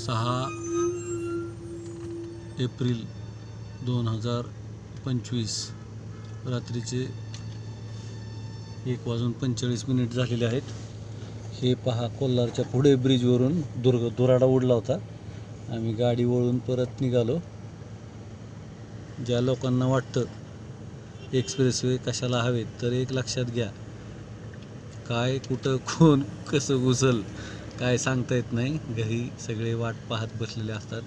6 April 2025 रात्रीचे 1:45 झालेले आहेत. हे पहा, कोल्हारच्या पुढे ब्रिजवरून दुराडा उडला होता. आम्ही गाडी वळून परत निघालो. ज्या लोकांना वाटतं एक्सप्रेसवे कशाला हवेत, तर एक लक्षात घ्या, काय कुठं कोण कसं घुसल काय सांगता येत नाही. घरी सगळे वाट पाहत बसलेले असतात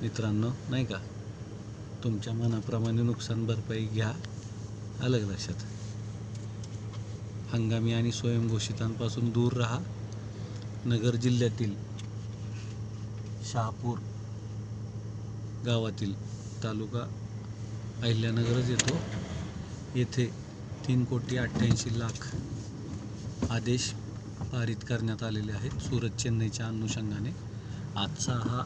मित्रांनो, नाही का. तुमच्या मनाप्रमाणे नुकसान भरपाई घ्या, अलग लक्षात. हंगामी आणि स्वयंघोषितांपासून दूर राहा. नगर जिल्ह्यातील शहापूर गावातील तालुका अहिल्यानगरच येतो. येथे 3,88,00,000 आदेश पारित करण्यात आलेले आहेत सुरत चेन्नईच्या अनुषंगाने. आजचा हा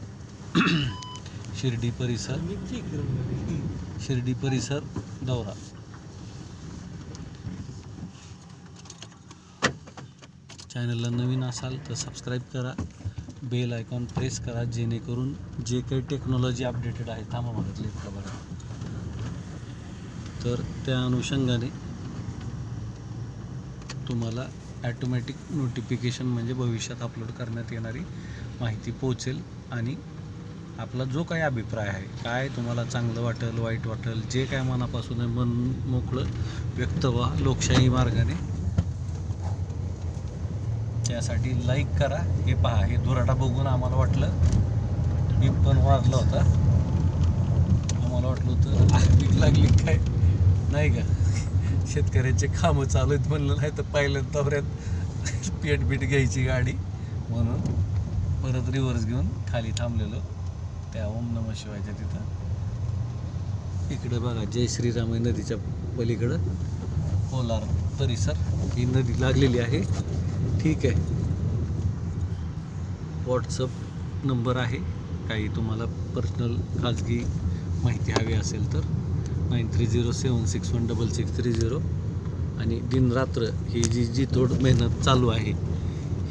शिर्डी परिसर दौरा. चॅनलला नवीन असाल तर सबस्क्राईब करा, बेल आयकॉन प्रेस करा, जेणेकरून जे काही टेक्नॉलॉजी अपडेटेड आहे, थांबा मागितले इतका बघा, तर त्या अनुषंगाने तुम्हाला ॲटोमॅटिक नोटिफिकेशन म्हणजे भविष्यात अपलोड करण्यात येणारी माहिती पोहोचेल. आणि आपला जो काही अभिप्राय आहे, काय तुम्हाला चांगलं वाटेल वाईट वाटेल, जे काय मनापासून आहे, मन मोकळं व्यक्त व्हा लोकशाही मार्गाने. त्यासाठी लाईक करा. हे पहा, हे दुराडा बघून आम्हाला वाटलं, मी पण वाजला होता, आम्हाला वाटलं होतं आग लागली काय, नाही का. शेतकऱ्यांचे कामं चालू आहेत म्हणलं, नाही तर पहिल्या दौऱ्यात पेटबीट घ्यायची गाडी म्हणून परत रिव्हर्स घेऊन खाली थांबलेलो त्या ओम नमः शिवायच्या तिथं. इकडं बघा, जय श्रीराम नदीच्या पलीकडं कोलार परिसर, ही नदी लागलेली आहे. ठीक आहे. व्हॉट्सअप नंबर आहे, काही तुम्हाला पर्सनल खाजगी माहिती हवी असेल तर 9307616630. आणि दिनरात्र ही जी तोड मेहनत चालू आहे,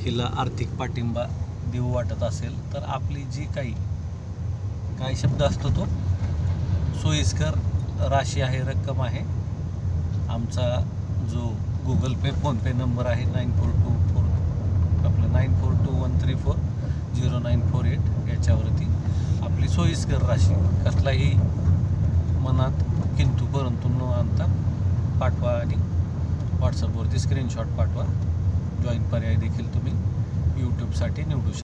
हिला आर्थिक पाठिंबा देऊ वाटत असेल तर आपली जी काय शब्द असतो तो सोयीस्कर राशी आहे, रक्कम आहे. आमचा जो गुगल पे फोनपे नंबर आहे 9421340948, याच्यावरती आपली सोयीस्कर राशी कसलाही मनात किंतु परंतु न आणता पाठवा आणि व्हॉट्सअपवरती स्क्रीनशॉट पाठवा. जॉईन पर्याय देखील तुम्ही यूट्यूबसाठी निवडू शकता.